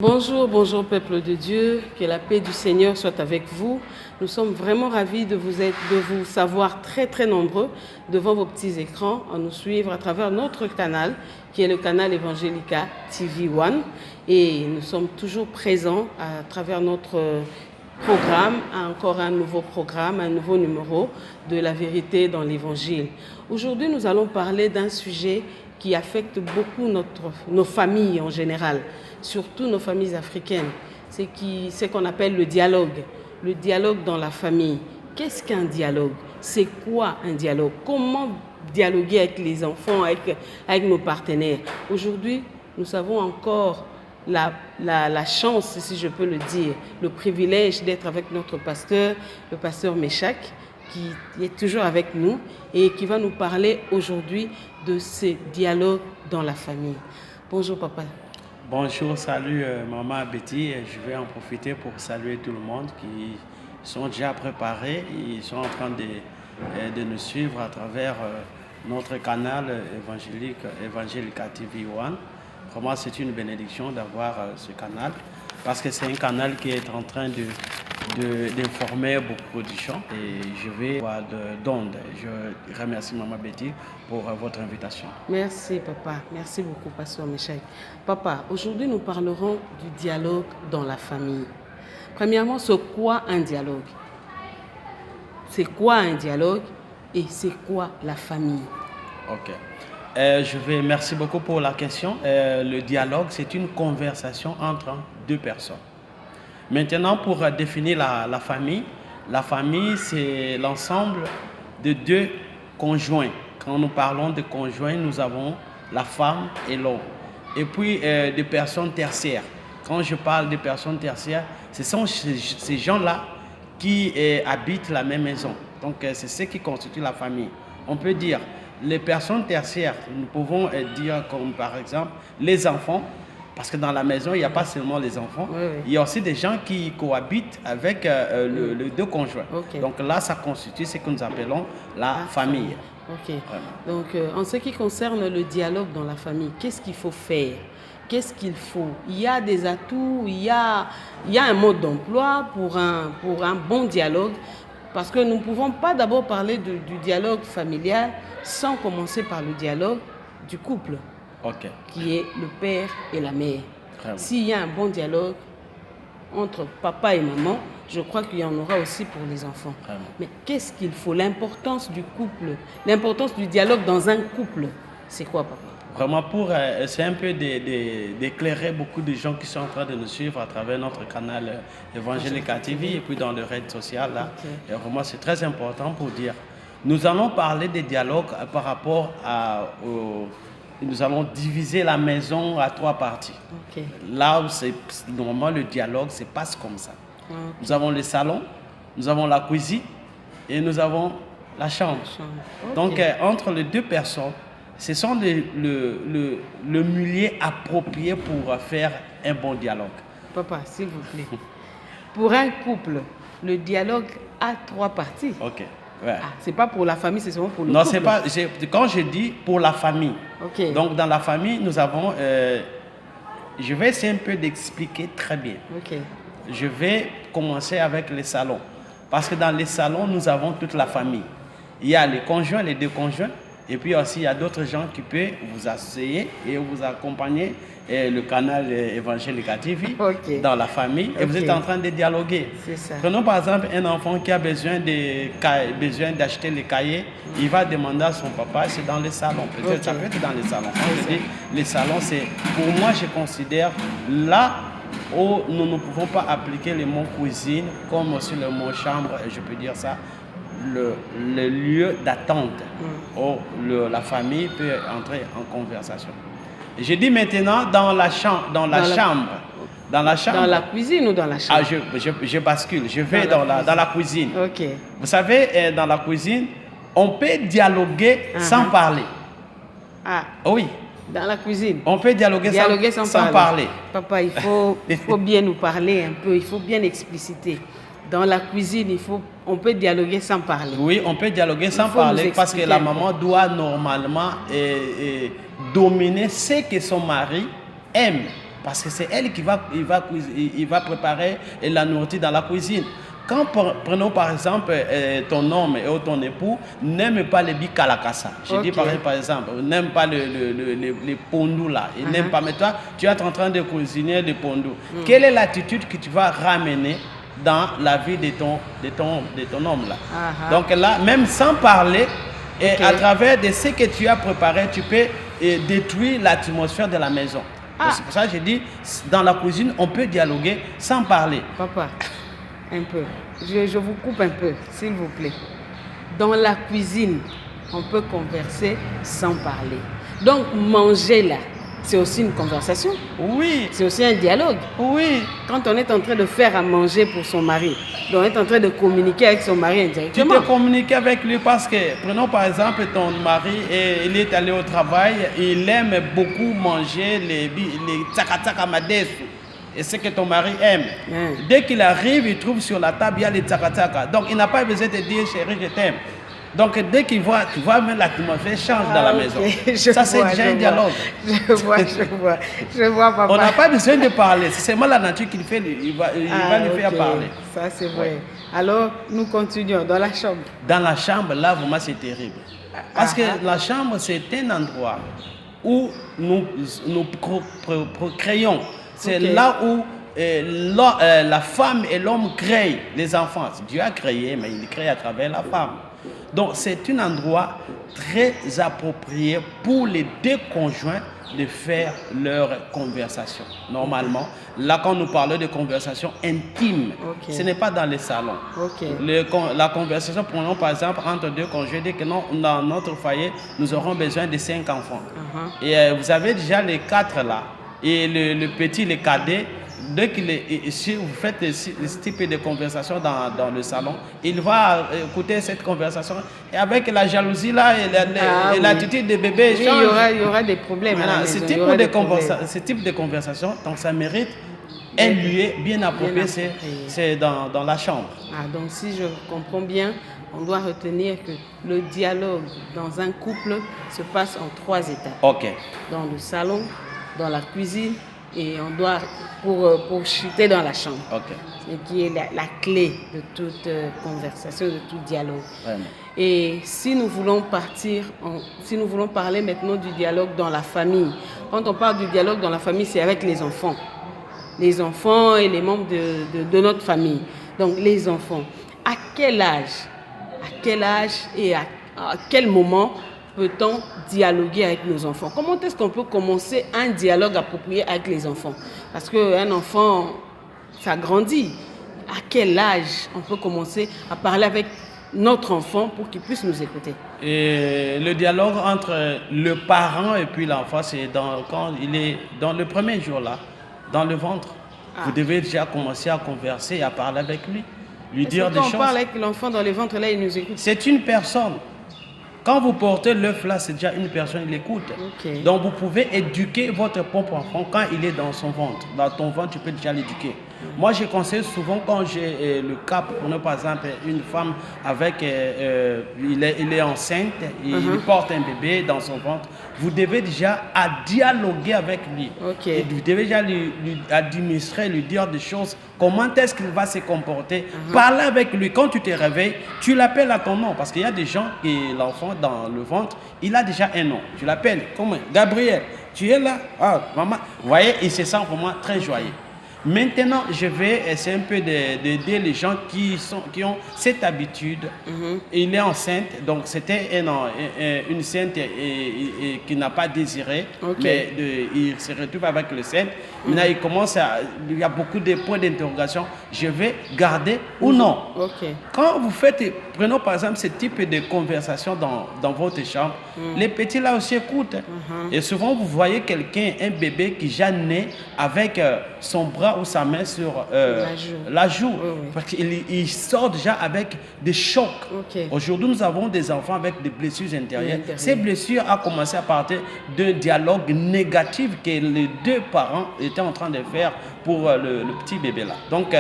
Bonjour, bonjour peuple de Dieu, que la paix du Seigneur soit avec vous. Nous sommes vraiment ravis de vous savoir très nombreux devant vos petits écrans, à nous suivre à travers notre canal, qui est le canal Evangelica TV One. Et nous sommes toujours présents à travers notre programme, encore un nouveau programme, un nouveau numéro de la vérité dans l'Évangile. Aujourd'hui, nous allons parler d'un sujet qui affecte beaucoup nos familles en général, surtout nos familles africaines. C'est ce qu'on appelle le dialogue dans la famille. Qu'est-ce qu'un dialogue? C'est quoi un dialogue? Comment dialoguer avec les enfants, avec nos partenaires? Aujourd'hui, nous avons encore la chance, si je peux le dire, le privilège d'être avec notre pasteur, le pasteur Meshach, qui est toujours avec nous et qui va nous parler aujourd'hui de ces dialogues dans la famille. Bonjour papa. Bonjour, salut maman Betty. Je vais en profiter pour saluer tout le monde qui sont déjà préparés. Ils sont en train de nous suivre à travers notre canal Evangelica TV One. Vraiment, c'est une bénédiction d'avoir ce canal parce que c'est un canal qui est en train d'informer beaucoup de gens et je vais voir d'onde. Je remercie Maman Betty pour votre invitation. Merci papa, merci beaucoup pasteur Meshach. Papa, aujourd'hui nous parlerons du dialogue dans la famille. Premièrement, c'est quoi un dialogue? C'est quoi un dialogue et c'est quoi la famille? Ok. Merci beaucoup pour la question. Le dialogue, c'est une conversation entre deux personnes. Maintenant, pour définir la famille, c'est l'ensemble de deux conjoints. Quand nous parlons de conjoints, nous avons la femme et l'homme. Et puis, des personnes tertiaires. Quand je parle de personnes tertiaires, ce sont ces gens-là qui habitent la même maison. Donc, c'est ce qui constitue la famille. On peut dire, les personnes tertiaires, nous pouvons dire comme par exemple les enfants, parce que dans la maison, il n'y a pas seulement les enfants, oui. Il y a aussi des gens qui cohabitent avec les deux conjoints. Okay. Donc là, ça constitue ce que nous appelons la famille. Ok. Donc, en ce qui concerne le dialogue dans la famille, qu'est-ce qu'il faut faire? Qu'est-ce qu'il faut? Il y a des atouts, il y a un mode d'emploi pour un bon dialogue, parce que nous ne pouvons pas d'abord parler du dialogue familial sans commencer par le dialogue du couple. Okay. Qui est le père et la mère. S'il y a un bon dialogue entre papa et maman, je crois qu'il y en aura aussi pour les enfants. Vraiment. Mais qu'est-ce qu'il faut? L'importance du couple, l'importance du dialogue dans un couple, c'est quoi papa? Vraiment, c'est un peu d'éclairer beaucoup de gens qui sont en train de nous suivre à travers notre canal Evangelica TV et puis dans le réseau social. Là. Okay. Et vraiment, c'est très important pour dire. Nous allons parler des dialogues par rapport nous allons diviser la maison à trois parties. Okay. Là où normalement le dialogue se passe comme ça. Okay. Nous avons le salon, nous avons la cuisine et nous avons la chambre. Okay. Donc entre les deux personnes, ce sont le milieu approprié pour faire un bon dialogue. Papa, s'il vous plaît. Pour un couple, le dialogue a trois parties. Ok. Ouais. Ah, c'est pas pour la famille, c'est seulement pour le couple. Non, c'est pas. Quand je dis pour la famille. Okay. Donc dans la famille, nous avons. Je vais essayer un peu d'expliquer très bien. Okay. Je vais commencer avec les salons, parce que dans les salons, nous avons toute la famille. Il y a les conjoints, les deux conjoints, et puis aussi il y a d'autres gens qui peuvent vous asseoir et vous accompagner. Le canal Evangelica TV okay. Dans la famille et vous êtes en train de dialoguer. Ça. Prenons par exemple un enfant qui a besoin d'acheter les cahiers, il va demander à son papa, c'est dans les salons. Peut-être okay. Ça peut être dans les salons. Quand je dis les salons, c'est pour moi je considère là où nous ne pouvons pas appliquer le mot cuisine comme aussi le mot chambre, je peux dire ça. Le lieu d'attente où la famille peut entrer en conversation. Je dis maintenant dans la chambre. Dans la cuisine ou dans la chambre? Je bascule, je vais dans la cuisine. Okay. Vous savez, dans la cuisine, on peut dialoguer sans parler. Ah. Oui. Dans la cuisine? On peut dialoguer sans parler. Papa, il faut bien nous parler un peu, il faut bien expliciter. Dans la cuisine, on peut dialoguer sans parler. Oui, on peut dialoguer sans parler parce que la maman doit normalement dominer ce que son mari aime. parce que c'est elle qui il va préparer la nourriture dans la cuisine. Quand prenons par exemple ton homme ou ton époux n'aime pas les bikalakasa. Je dis par exemple, n'aime pas les pondous là. Il n'aime pas. Mais toi, tu es en train de cuisiner les pondous. Quelle est l'attitude que tu vas ramener dans la vie de ton homme là? Donc là, même sans parler, et à travers de ce que tu as préparé, tu peux détruire l'atmosphère de la maison. C'est pour ça que je dis, dans la cuisine, on peut dialoguer sans parler. Papa, un peu. Je vous coupe un peu, s'il vous plaît. Dans la cuisine, on peut converser sans parler. Donc, manger là, c'est aussi une conversation. Oui. C'est aussi un dialogue. Oui. Quand on est en train de faire à manger pour son mari, donc on est en train de communiquer avec son mari indirectement. Tu peux communiquer avec lui parce que, prenons par exemple ton mari, il est allé au travail, il aime beaucoup manger les tsaka-tsaka madesu. Et c'est ce que ton mari aime. Dès qu'il arrive, il trouve sur la table, il y a les tsaka-tsaka. Donc, il n'a pas besoin de dire, chérie, je t'aime. Donc, dès qu'il voit, tu vois, même l'atmosphère change dans la maison. Ça, c'est déjà un dialogue. Je vois, papa. On n'a pas besoin de parler. C'est seulement la nature qu'il fait, il va lui faire parler. Ça, c'est vrai. Alors, nous continuons dans la chambre. Dans la chambre, là, vraiment, c'est terrible. Parce que la chambre, c'est un endroit où nous procréons. C'est là où la femme et l'homme créent les enfants. Dieu a créé, mais il crée à travers la femme. Donc, c'est un endroit très approprié pour les deux conjoints de faire leur conversation. Normalement, là, quand nous parlons de conversation intime, ce n'est pas dans les salons. La conversation, prenons par exemple, entre deux conjoints, dit que non, dans notre foyer, nous aurons besoin de 5 enfants. Et vous avez déjà les 4 là. Et le petit, le cadet, dès si vous faites ce type de conversation dans le salon, il va écouter cette conversation. Et avec la jalousie là et l'attitude des bébés, il y aura des problèmes. Ce type de conversation, donc ça mérite un lieu bien approprié, c'est dans la chambre. Donc si je comprends bien, on doit retenir que le dialogue dans un couple se passe en 3 étapes. Dans le salon, dans la cuisine, et on doit pour chuter dans la chambre. Ce qui est la clé de toute conversation, de tout dialogue. Vraiment. Et si nous voulons parler maintenant du dialogue dans la famille, quand on parle du dialogue dans la famille, c'est avec les enfants. Les enfants et les membres de notre famille. Donc les enfants, à quel âge et à quel moment peut-on dialoguer avec nos enfants? Comment est-ce qu'on peut commencer un dialogue approprié avec les enfants? Parce qu'un enfant, ça grandit. À quel âge on peut commencer à parler avec notre enfant pour qu'il puisse nous écouter? Et le dialogue entre le parent et puis l'enfant, c'est quand il est dans le premier jour là, dans le ventre. Vous devez déjà commencer à converser et à parler avec lui dire des choses. Quand on parle avec l'enfant dans le ventre là, il nous écoute. C'est une personne. Quand vous portez l'œuf là, c'est déjà une personne qui l'écoute. Donc vous pouvez éduquer votre propre enfant quand il est dans son ventre. Dans ton ventre, tu peux déjà l'éduquer. Moi, je conseille souvent quand j'ai le cas, par exemple, une femme avec, il est enceinte, il porte un bébé dans son ventre. Vous devez déjà dialoguer avec lui. Et vous devez déjà lui administrer, lui dire des choses. Comment est-ce qu'il va se comporter? Parler avec lui. Quand tu te réveilles, tu l'appelles à ton nom. Parce qu'il y a des gens qui, l'enfant dans le ventre, il a déjà un nom. Tu l'appelles. Comment? Gabriel, tu es là? Ah, maman. Vous voyez, il se sent vraiment très joyeux. Maintenant, je vais essayer un peu d'aider les gens qui ont cette habitude. Il est enceinte, donc c'était une sainte qui n'a pas désiré, mais il se retrouve avec le saint. Maintenant, il y a beaucoup de points d'interrogation. Je vais garder ou non. Quand vous prenons par exemple ce type de conversation dans votre chambre, les petits là aussi écoutent. Et souvent, vous voyez quelqu'un, un bébé qui est né avec son bras ou sa main sur la joue. Parce qu'il sort déjà avec des chocs. Aujourd'hui, nous avons des enfants avec des blessures intérieures. Ces blessures ont commencé à partir d'un dialogue négatif que les deux parents étaient en train de faire pour le petit bébé là. Donc,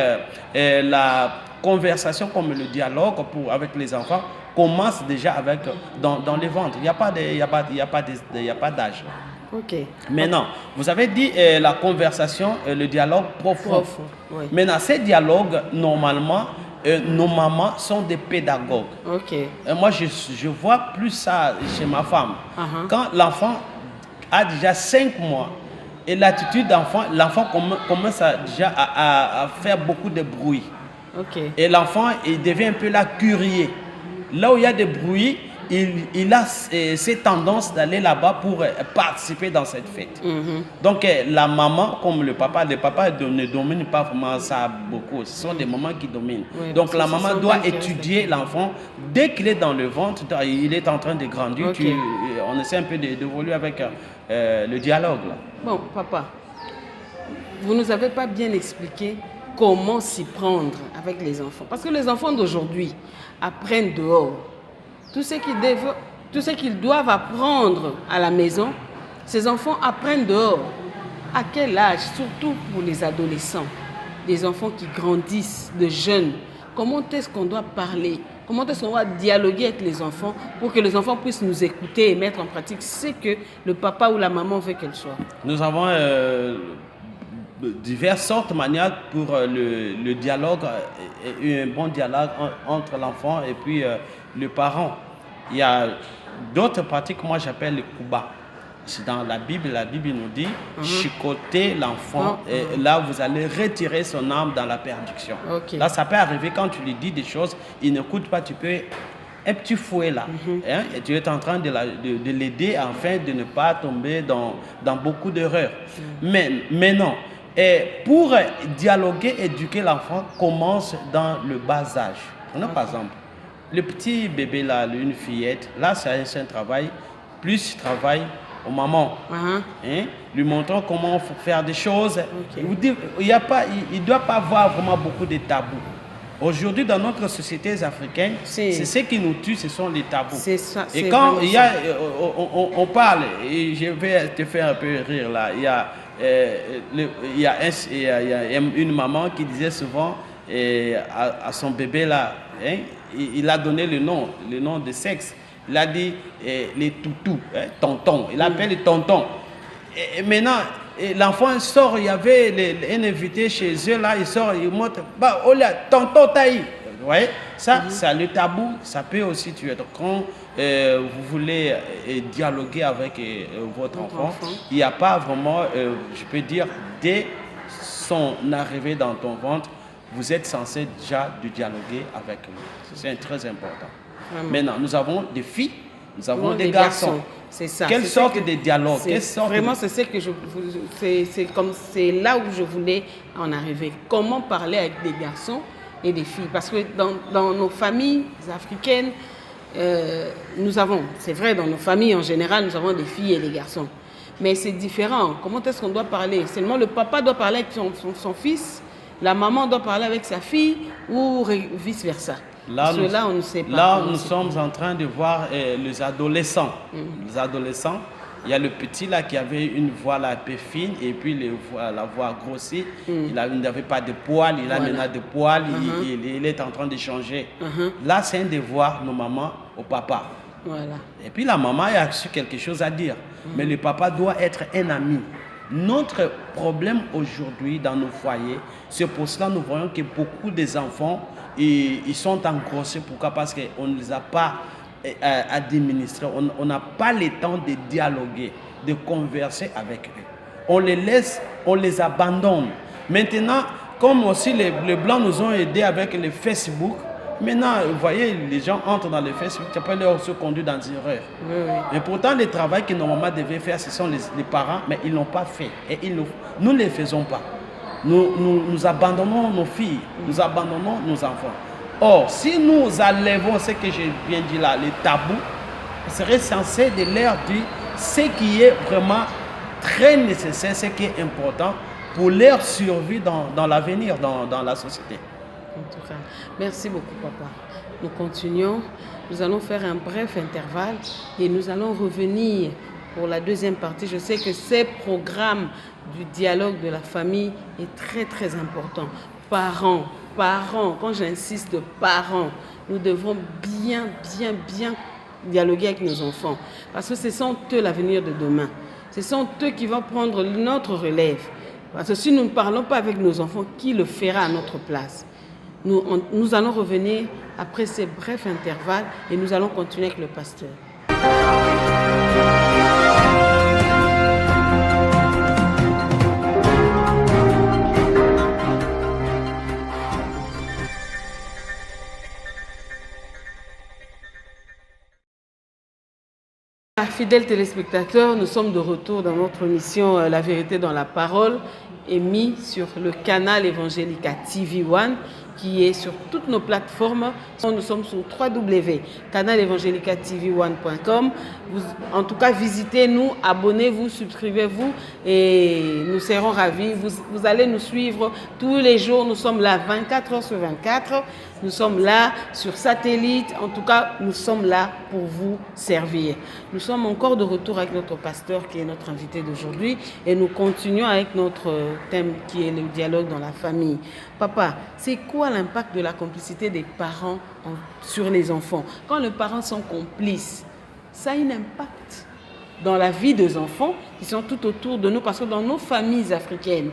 la conversation comme le dialogue avec les enfants commence déjà dans les ventres. Il n'y a pas d'âge. Ok. Maintenant, vous avez dit la conversation, le dialogue profond. Profond, oui. Maintenant, ces dialogues, normalement, nos mamans sont des pédagogues. Ok. Et moi, je vois plus ça chez ma femme. Quand l'enfant a déjà 5 mois, et l'attitude d'enfant, l'enfant commence déjà à faire beaucoup de bruit. Ok. Et l'enfant, il devient un peu là curieux. Là où il y a des bruits, il a ces tendances d'aller là-bas pour participer dans cette fête. Donc la maman, comme le papa ne domine pas vraiment ça beaucoup. Ce sont des mamans qui dominent. Oui, donc la maman doit qui étudier l'enfant. Dès qu'il est dans le ventre, il est en train de grandir. Okay. On essaie un peu d'évoluer avec le dialogue. Là. Bon, papa, vous ne nous avez pas bien expliqué comment s'y prendre avec les enfants. Parce que les enfants d'aujourd'hui apprennent dehors. Tout ce qu'ils doivent apprendre à la maison, ces enfants apprennent dehors. À quel âge? Surtout pour les adolescents, des enfants qui grandissent, de jeunes. Comment est-ce qu'on doit parler? Comment est-ce qu'on doit dialoguer avec les enfants pour que les enfants puissent nous écouter et mettre en pratique ce que le papa ou la maman veut qu'elle soit? Nous avons diverses sortes de manières pour le dialogue, un bon dialogue entre l'enfant et puis le parent. Il y a d'autres pratiques que moi j'appelle le kuba. C'est dans la Bible nous dit chicoter l'enfant, et là vous allez retirer son âme dans la perdition. Okay. Là ça peut arriver quand tu lui dis des choses, il n'écoute pas, tu peux un petit fouet là, hein, et tu es en train de l'aider afin de ne pas tomber dans beaucoup d'erreurs. Mais non, et pour dialoguer, éduquer l'enfant commence dans le bas âge. Par exemple, le petit bébé là, une fillette, là c'est un travail, plus il travaille aux mamans, hein, lui montrant comment faire des choses. Il ne doit pas avoir vraiment beaucoup de tabous. Aujourd'hui, dans notre société africaine, c'est ce qui nous tue, ce sont les tabous. Ça, et quand il y a, on parle, et je vais te faire un peu rire là, il y a une maman qui disait souvent à son bébé là, hein, il a donné le nom de sexe. Il a dit les toutous, hein, tonton. Il appelle les tontons. Et maintenant, l'enfant sort, il y avait un invité chez eux là, il sort, il montre, bah, oh là, tonton taï. Vous voyez, ça, c'est le tabou, ça peut aussi tuer. Donc, quand vous voulez dialoguer avec votre enfant, il n'y a pas vraiment, je peux dire, dès son arrivée dans ton ventre, vous êtes censé déjà de dialoguer avec lui. C'est très important. Vraiment. Maintenant, nous avons des filles, nous avons des garçons. C'est ça. Quelle sorte de dialogue? Vraiment, c'est ce que c'est là où je voulais en arriver. Comment parler avec des garçons et des filles? Parce que dans nos familles africaines, nous avons, c'est vrai, dans nos familles en général, nous avons des filles et des garçons. Mais c'est différent. Comment est-ce qu'on doit parler? Seulement le papa doit parler avec son fils, la maman doit parler avec sa fille ou vice-versa. Là, on ne sait pas. Là, nous sommes en train de voir les adolescents. Les adolescents, il y a le petit là qui avait une voix là un peu fine et puis la voix grossie. Il n'avait pas de poils, il a maintenant de poils, il est en train de changer. Là, c'est un devoir, nos mamans, au papa. Voilà. Et puis la maman a su quelque chose à dire. Mais le papa doit être un ami. Notre problème aujourd'hui dans nos foyers, c'est pour cela que nous voyons que beaucoup des enfants, ils sont engrossés. Pourquoi? Parce qu'on ne les a pas administrés. On n'a pas le temps de dialoguer, de converser avec eux. On les laisse, on les abandonne. Maintenant, comme aussi les Blancs nous ont aidés avec le Facebook, maintenant, vous voyez, les gens entrent dans le Facebook, ça peut leur se conduire dans une erreur. Et pourtant, le travail que normalement devaient faire, ce sont les parents, mais ils ne l'ont pas fait. Et nous ne le faisons pas. Nous abandonnons nos filles, nous abandonnons nos enfants. Or, si nous enlevons ce que j'ai bien dit là, les tabous, on serait censé de leur dire ce qui est vraiment très nécessaire, ce qui est important pour leur survie dans l'avenir, dans la société. En tout cas, merci beaucoup, papa. Nous continuons. Nous allons faire un bref intervalle et nous allons revenir pour la deuxième partie. Je sais que ces programmes du dialogue de la famille est très, très important. Parents, quand j'insiste de parents, nous devons bien dialoguer avec nos enfants. Parce que ce sont eux l'avenir de demain. Ce sont eux qui vont prendre notre relève. Parce que si nous ne parlons pas avec nos enfants, qui le fera à notre place? Nous allons revenir après ces brefs intervalles et nous allons continuer avec le pasteur. Fidèles téléspectateurs, nous sommes de retour dans notre émission La vérité dans la parole, émise sur le canal Evangelica TV One, qui est sur toutes nos plateformes. Nous sommes sur www.canalevangelicaTV1.com. En tout cas, visitez-nous, abonnez-vous, subscrivez-vous et nous serons ravis. Vous allez nous suivre tous les jours. Nous sommes là 24 heures sur 24. Nous sommes là sur satellite. En tout cas, nous sommes là pour vous servir. Nous sommes encore de retour avec notre pasteur qui est notre invité d'aujourd'hui et nous continuons avec notre thème qui est le dialogue dans la famille. Papa, c'est quoi l'impact de la complicité des parents sur les enfants? Quand les parents sont complices, ça a un impact dans la vie des enfants qui sont tout autour de nous, parce que dans nos familles africaines,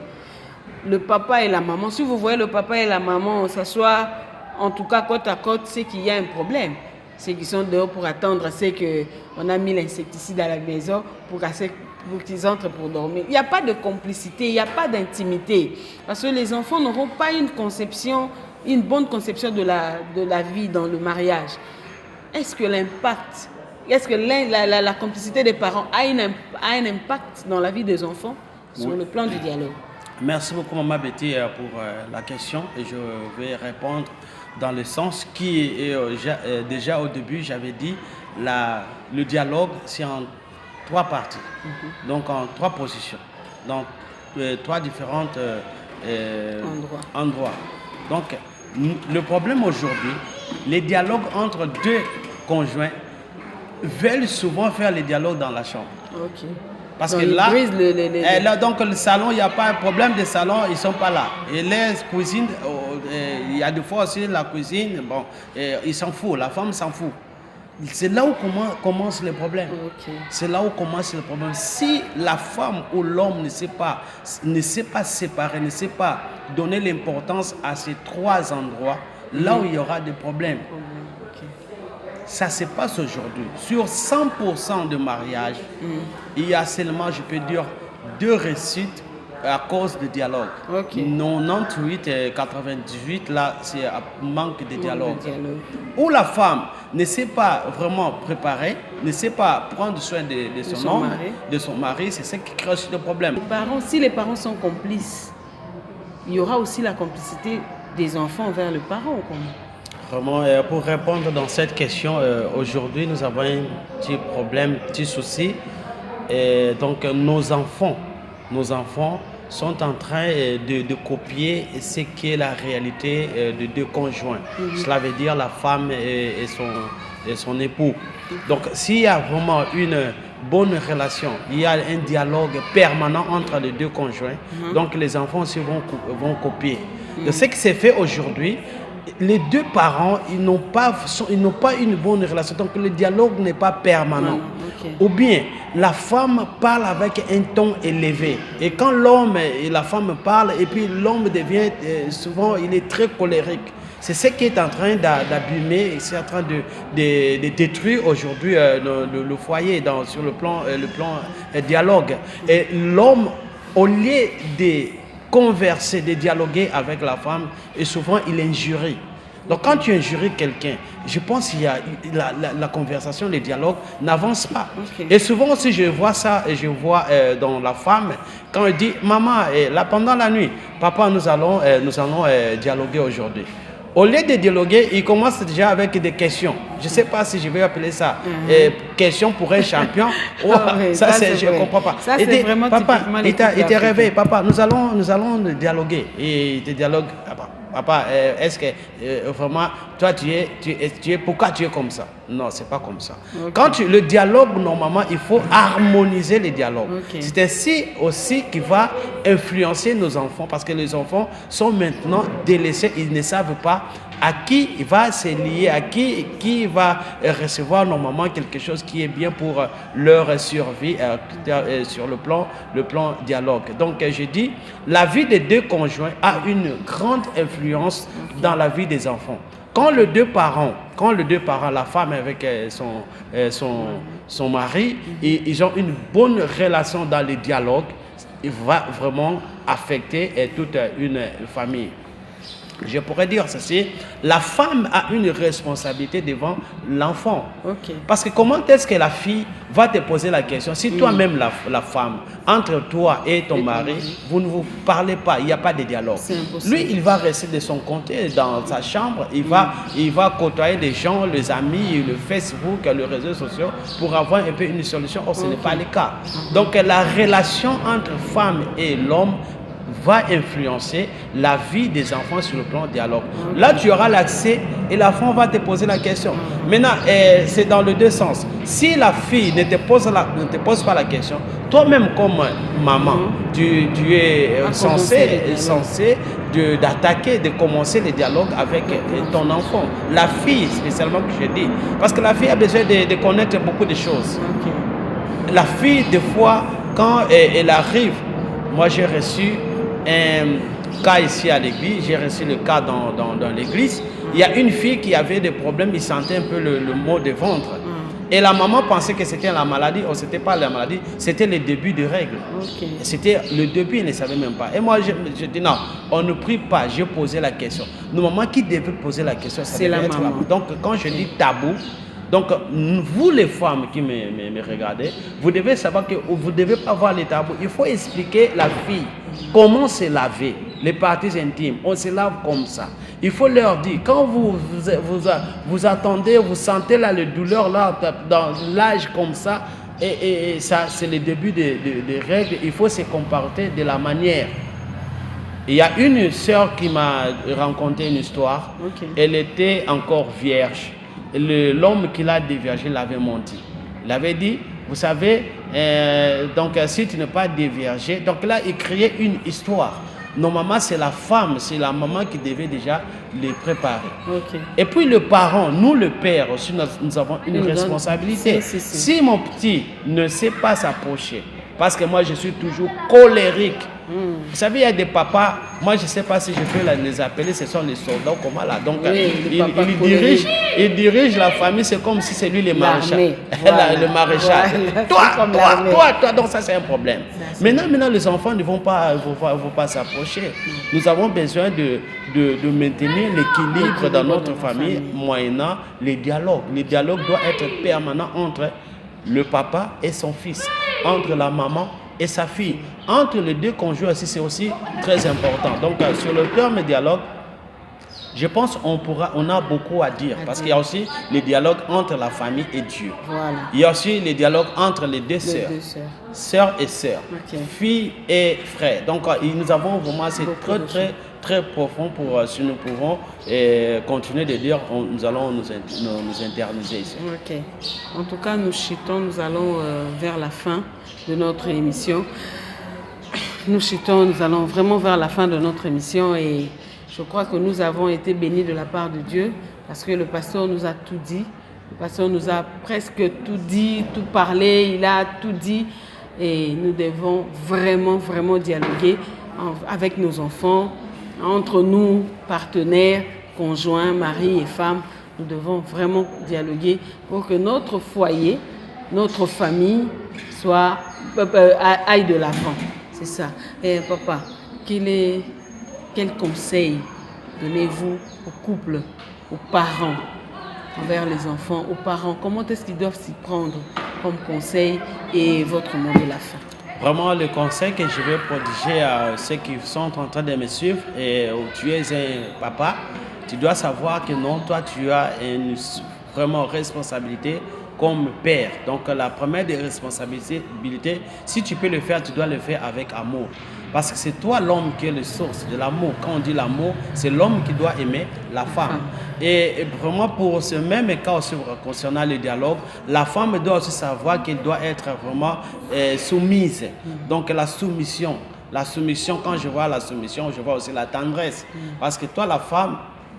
le papa et la maman, si vous voyez le papa et la maman s'asseoir, en tout cas côte à côte, c'est qu'il y a un problème. Ceux qui sont dehors pour attendre, c'est qu'on a mis l'insecticide à la maison pour qu'ils entrent pour dormir. Il n'y a pas de complicité, il n'y a pas d'intimité. Parce que les enfants n'auront pas une bonne conception de la vie dans le mariage. Est-ce que la complicité des parents a un impact dans la vie des enfants sur le plan du dialogue? Merci beaucoup, Maman Betty, pour la question. Et je vais répondre dans le sens qui est déjà au début, j'avais dit, le dialogue, c'est en 3 parties, donc en 3 positions, donc 3 différents endroits. Donc, le problème aujourd'hui, les dialogues entre 2 conjoints veulent souvent faire les dialogues dans la chambre. Ok. Parce donc que là, là, donc le salon, il n'y a pas un problème de salon, ils ne sont pas là. Et les cuisines, il y a des fois aussi la cuisine, bon, ils s'en foutent, la femme s'en fout. C'est là où commence le problème. Okay. C'est là où commence le problème. Si la femme ou l'homme ne sait pas séparer, ne sait pas donner l'importance à ces 3 endroits, là où il y aura des problèmes. Okay. Ça se passe aujourd'hui. Sur 100% de mariage, il y a seulement, je peux dire, 2 réussites à cause de dialogue. Okay. 98 et 98, là, c'est un manque de dialogue. Où la femme ne sait pas vraiment préparer, ne sait pas prendre soin de son homme, de son mari, c'est ce qui crée aussi des problèmes. Si les parents sont complices, il y aura aussi la complicité des enfants envers le parent ou comment? Vraiment, pour répondre dans cette question, aujourd'hui, nous avons un petit problème, un petit souci. Et donc, nos enfants sont en train de copier ce qu'est la réalité de 2 conjoints. Cela veut dire la femme et son époux. Donc, s'il y a vraiment une bonne relation, il y a un dialogue permanent entre les 2 conjoints, donc les enfants aussi vont copier. De ce qui s'est fait aujourd'hui, les 2 parents, ils n'ont pas une bonne relation, donc le dialogue n'est pas permanent. Okay. Ou bien, la femme parle avec un ton élevé. Et quand l'homme et la femme parlent, et puis l'homme devient, souvent, il est très colérique. C'est ce qui est en train d'abîmer, c'est en train de détruire aujourd'hui le foyer sur le plan dialogue. Et l'homme, au lieu de converser, de dialoguer avec la femme, et souvent il injurie. Donc quand tu injuries quelqu'un, je pense qu'il y a la conversation, le dialogue n'avance pas. Okay. Et souvent aussi je vois ça, et je vois dans la femme, quand elle dit « Maman, là, pendant la nuit, papa, nous allons dialoguer aujourd'hui ». Au lieu de dialoguer, il commence déjà avec des questions. Je ne sais pas si je vais appeler ça questions pour un champion. Oh, oui, ça je ne comprends pas. Ça, c'est vraiment papa, il t'a réveillé, papa, nous allons dialoguer. Et il te dialogue, papa, est-ce que vraiment, toi, pourquoi tu es comme ça? Non, c'est pas comme ça. Ok. Quand le dialogue, normalement, il faut harmoniser les dialogues. Ok. C'est ainsi aussi qui va influencer nos enfants, parce que les enfants sont maintenant délaissés, ils ne savent pas à qui il va se lier, à qui va recevoir normalement quelque chose qui est bien pour leur survie sur le plan dialogue. Donc, je dis, la vie des deux conjoints a une grande influence dans la vie des enfants. Quand les deux parents, la femme avec son mari, ils ont une bonne relation dans les dialogues, il va vraiment affecter toute une famille. Je pourrais dire ceci, la femme a une responsabilité devant l'enfant. Ok. Parce que comment est-ce que la fille va te poser la question? Si toi-même, la femme, entre toi et ton mari, vous ne vous parlez pas, il n'y a pas de dialogue. C'est impossible. Lui, il va rester de son côté dans sa chambre, il va côtoyer des gens, les amis, le Facebook, les réseaux sociaux, pour avoir un peu une solution. Or, ce n'est pas le cas. Donc, la relation entre femme et l'homme va influencer la vie des enfants sur le plan dialogue. Là, tu auras l'accès et l'enfant va te poser la question. Maintenant, c'est dans les deux sens. Si la fille ne te pose pas la question, toi-même comme maman, tu es censé d'attaquer, de commencer le dialogue avec ton enfant. La fille, spécialement que je dis. Parce que la fille a besoin de connaître beaucoup de choses. Ok. La fille, des fois, quand elle arrive, moi j'ai reçu un cas ici à l'église, j'ai reçu le cas dans l'église. Il y a une fille qui avait des problèmes, il sentait un peu le mot de ventre. Et la maman pensait que c'était la maladie, or c'était pas la maladie, c'était le début de règles. Ok. C'était le début, elle ne savait même pas. Et moi, je dis non, on ne prie pas, j'ai posé la question. Normalement, qui devait poser la question, C'est la maman. Donc, quand je dis tabou, donc vous les femmes qui me regardez, vous devez savoir que vous ne devez pas voir les tabous. Il faut expliquer la fille comment se laver, les parties intimes, on se lave comme ça. Il faut leur dire, quand vous attendez, vous sentez là les douleurs là, dans l'âge comme ça, et ça c'est le début des règles, il faut se comporter de la manière. Il y a une sœur qui m'a raconté une histoire, elle était encore vierge. L'homme qui l'a déviergé l'avait menti. Il avait dit, vous savez, donc si tu n'es pas déviergé, donc là il créait une histoire. Normalement c'est la femme, c'est la maman qui devait déjà les préparer. Ok. Et puis le parent, nous le père aussi, nous avons une responsabilité. Si mon petit ne sait pas s'approcher, parce que moi je suis toujours colérique. Vous savez, il y a des papas, moi je ne sais pas si je peux les appeler, ce sont les soldats ou comment là. Donc il dirige la famille, c'est comme si c'est lui le maréchal. Voilà. Le maréchal. Voilà. Toi, donc ça c'est un problème. Maintenant les enfants ne vont pas s'approcher. Nous avons besoin de maintenir l'équilibre dans notre famille, moyennant les dialogues. Les dialogues doivent être permanents entre le papa et son fils, entre la maman et sa fille. Entre les deux conjoints aussi, c'est aussi très important. Donc, sur le terme dialogue, je pense on a beaucoup à dire. Parce qu'il y a aussi les dialogues entre la famille et Dieu. Voilà. Il y a aussi les dialogues entre les deux sœurs. Sœurs et sœurs. Okay. Filles et frères. Donc, nous avons vraiment, c'est très profond pour, si nous pouvons continuer de dire, nous allons nous interniser ici. Ok. En tout cas, nous allons vers la fin de notre émission. Nous allons vraiment vers la fin de notre émission et je crois que nous avons été bénis de la part de Dieu parce que le pasteur nous a tout dit. Le pasteur nous a presque tout dit, tout parlé, il a tout dit et nous devons vraiment dialoguer avec nos enfants, entre nous, partenaires, conjoints, maris et femmes. Nous devons vraiment dialoguer pour que notre foyer, notre famille aille de l'avant. C'est ça. Et papa, quel conseil donnez-vous aux couples, aux parents, envers les enfants, aux parents? Comment est-ce qu'ils doivent s'y prendre comme conseil et votre mot de la fin? Vraiment, le conseil que je vais prodiguer à ceux qui sont en train de me suivre, et tu es un papa, tu dois savoir que non, toi, tu as une vraiment responsabilité comme père. Donc la première des responsabilités, si tu peux le faire, tu dois le faire avec amour. Parce que c'est toi l'homme qui est la source de l'amour. Quand on dit l'amour, c'est l'homme qui doit aimer la femme. Et vraiment pour ce même cas aussi concernant le dialogue, la femme doit aussi savoir qu'elle doit être vraiment soumise. Donc la soumission. La soumission, quand je vois la soumission, je vois aussi la tendresse. Parce que toi, la femme,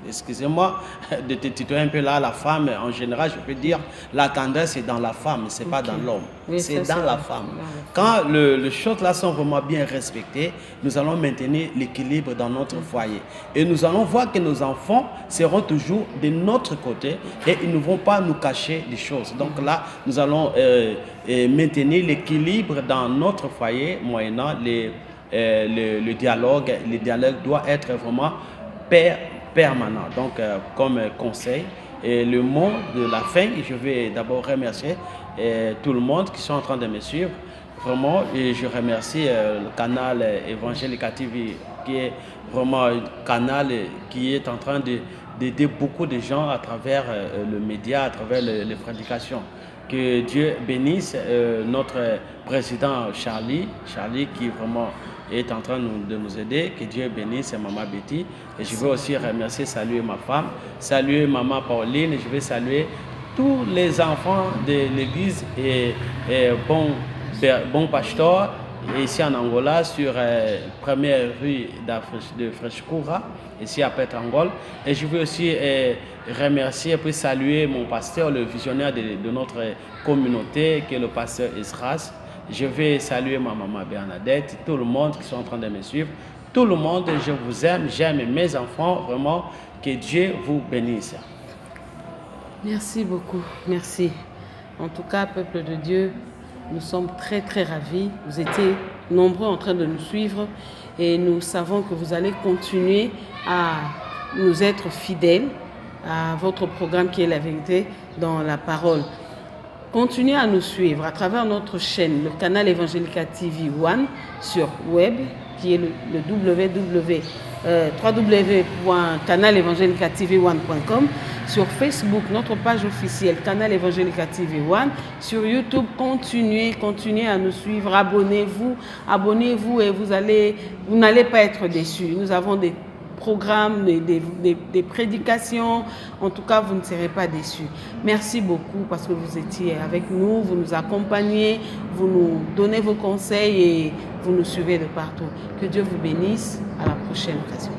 excusez-moi de te tutoyer un peu là, la femme, en général, je peux dire, la tendresse est dans la femme, c'est pas dans l'homme. Oui, c'est ça, dans la femme. Quand les choses là sont vraiment bien respectées, nous allons maintenir l'équilibre dans notre foyer. Et nous allons voir que nos enfants seront toujours de notre côté et ils ne vont pas nous cacher des choses. Donc là, nous allons maintenir l'équilibre dans notre foyer, moyennant le dialogue. Le dialogue doit être vraiment permanent. Donc, comme conseil, et le mot de la fin, je vais d'abord remercier tout le monde qui sont en train de me suivre. Vraiment, et je remercie le canal Evangelica TV, qui est vraiment un canal qui est en train d'aider beaucoup de gens à travers le média, à travers les prédications. Que Dieu bénisse notre président Charlie qui vraiment est en train de nous aider. Que Dieu bénisse Maman Betty. Et je veux aussi remercier, saluer ma femme, saluer Maman Pauline. Et je vais saluer tous les enfants de l'église et bon pasteur ici en Angola sur première rue de Frescura, ici à Pétrangol. Et je veux aussi remercier et puis saluer mon pasteur, le visionnaire de notre communauté, qui est le pasteur Esras. Je vais saluer ma maman Bernadette, tout le monde qui sont en train de me suivre. Tout le monde, je vous aime, j'aime mes enfants, vraiment, que Dieu vous bénisse. Merci beaucoup, merci. En tout cas, peuple de Dieu, nous sommes très très ravis. Vous étiez nombreux en train de nous suivre et nous savons que vous allez continuer à nous être fidèles à votre programme qui est la vérité dans la parole. Continuez à nous suivre à travers notre chaîne, le canal Evangelica TV One sur web, qui est le www.canalevangelica-tv1.com, sur Facebook, notre page officielle, Canal Evangelica TV One, sur YouTube, continuez à nous suivre, abonnez-vous et vous n'allez pas être déçus. Nous avons des programmes, des prédications. En tout cas, vous ne serez pas déçus. Merci beaucoup parce que vous étiez avec nous, vous nous accompagnez, vous nous donnez vos conseils et vous nous suivez de partout. Que Dieu vous bénisse. À la prochaine occasion.